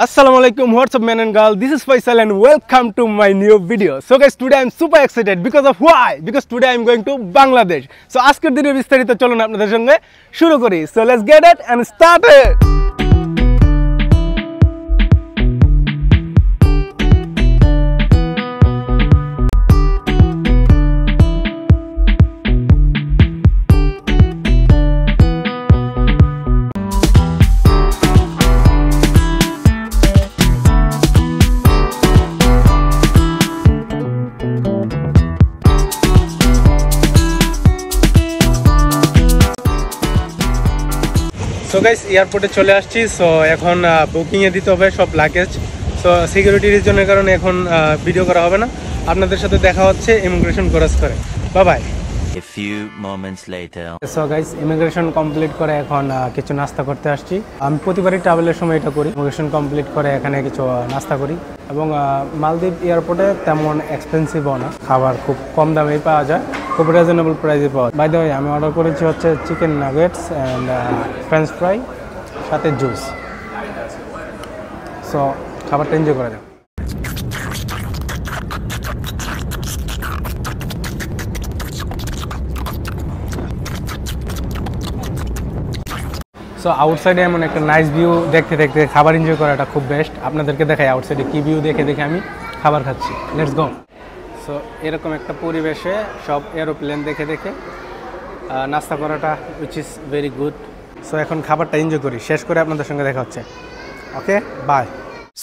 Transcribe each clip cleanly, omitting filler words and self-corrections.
Assalamualaikum, what's up men and girls, this is Faisal and welcome to my new video. So guys, today I'm super excited because of why? Because today I'm going to Bangladesh. So আজকের দিনের বিস্তারিত চলুন আপনাদের সঙ্গে শুরু করি. So let's get it and start it. So guys এয়ারপোর্টে চলে আসছি। সো এখন বুকিংয়ে দিতে হবে সব লাগেজ। সো সিকিউরিটি রিজনের কারণে এখন ভিডিও করা হবে না, আপনাদের সাথে দেখা হচ্ছে ইমিগ্রেশন ক্রস করে। Bye bye. A few moments later. So guys immigration complete করে এখন কিছু নাস্তা করতে আসছি। আমি প্রতিবারই ট্রাভেলের সময় এটা করি, ইমিগ্রেশন কমপ্লিট করে এখানে কিছু নাস্তা করি। এবং মালদ্বীপ এয়ারপোর্টে তেমন এক্সপেন্সিভও না, খাবার খুব কম দামেই পাওয়া যায়, খুব রিজনেবল প্রাইসে পাওয়া যায়। বাই দ্য ওয়ে আমি অর্ডার করেছি হচ্ছে chicken nuggets and French fry সাথে জুস। সো খাবারটা এনজয় করা যাক। সো আউটসাইডে এমন একটা নাইস ভিউ দেখতে দেখতে খাবার এনজয় করাটা খুব বেস্ট। আপনাদেরকে দেখাই আউটসাইডে কী ভিউ দেখে দেখে আমি খাবার খাচ্ছি। Let's go. সো এরকম একটা পরিবেশে সব এরোপ্লেন দেখে দেখে নাস্তা করাটা which is very good. So এখন খাবারটা এনজয় করি, শেষ করে আপনাদের সঙ্গে দেখা হচ্ছে। Okay bye.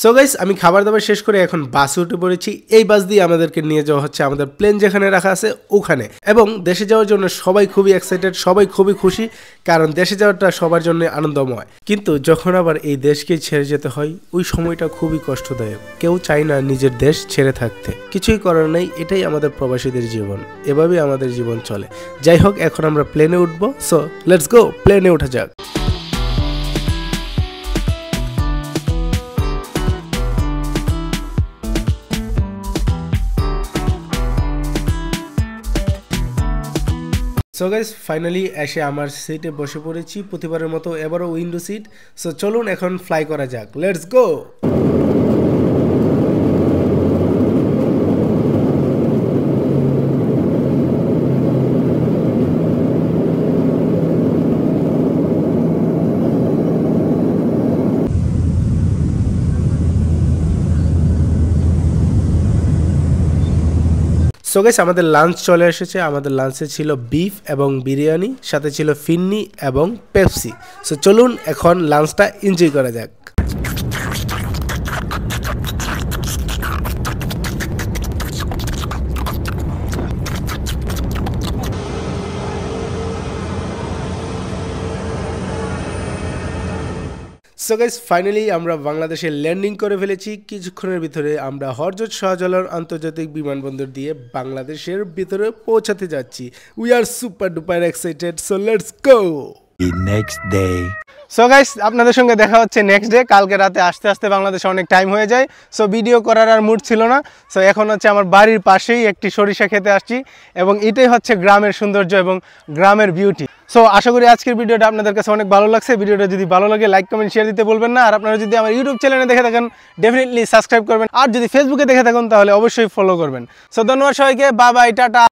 সো গাইস আমি খাবার দাবার শেষ করে এখন বাসে উঠে পড়েছি। এই বাস দিয়ে আমাদেরকে নিয়ে যাওয়া হচ্ছে আমাদের প্লেন যেখানে রাখা আছে ওখানে। এবং দেশে যাওয়ার জন্য সবাই খুবই এক্সাইটেড, সবাই খুবই খুশি, কারণ দেশে যাওয়াটা সবার জন্য আনন্দময়। কিন্তু যখন আবার এই দেশকে ছেড়ে যেতে হয় ওই সময়টা খুবই কষ্টদায়ক। কেউ চায় না নিজের দেশ ছেড়ে থাকতে, কিছুই করার নেই, এটাই আমাদের প্রবাসীদের জীবন, এভাবেই আমাদের জীবন চলে। যাই হোক এখন আমরা প্লেনে উঠবো। সো লেটস গো, প্লেনে ওঠা যাক। সো গাইস ফাইনালি এসে আমার সিটে বসে পড়েছি, প্রতিবারের মতো এবারও উইন্ডো সিট। সো চলুন এখন ফ্লাই করা যাক, লেটস গো। সো গাইস আমাদের লাঞ্চ চলে এসেছে। আমাদের লাঞ্চে ছিল বিফ এবং বিরিয়ানি, সাথে ছিল ফিন্নি এবং পেপসি। সো চলুন এখন লাঞ্চটা এনজয় করা যাক। সো গাইস ফাইনালি আমরা বাংলাদেশে ল্যান্ডিং করে ফেলেছি। কিছুক্ষণের ভিতরে আমরা হযরত শাহজালাল আন্তর্জাতিক বিমানবন্দর দিয়ে বাংলাদেশের ভিতরে পৌঁছাতে যাচ্ছি। We are super duper excited. So let's go. The next day. So guys আপনাদের সঙ্গে দেখা হচ্ছে নেক্সট ডে। কালকে রাতে আসতে আসতে বাংলাদেশে অনেক টাইম হয়ে যায়। সো ভিডিও করার আর মুড ছিল না। সো এখন হচ্ছে আমার বাড়ির পাশেই একটি সরিষা খেতে আসছি, এবং এটাই হচ্ছে গ্রামের সৌন্দর্য এবং গ্রামের বিউটি। সো আশা করি আজকের ভিডিওটা আপনাদের কাছে অনেক ভালো লাগছে। ভিডিওটা যদি ভালো লাগে লাইক কমেন্ট শেয়ার দিতে বলবেন না। আর আপনারা যদি আমার ইউটিউব চ্যানেলে দেখে থাকেন ডেফিনেটলি সাবস্ক্রাইব করবেন, আর যদি ফেসবুকে দেখে থাকেন তাহলে অবশ্যই ফলো করবেন। সো ধন্যবাদ সবাইকে, বাই বাই, টাটা।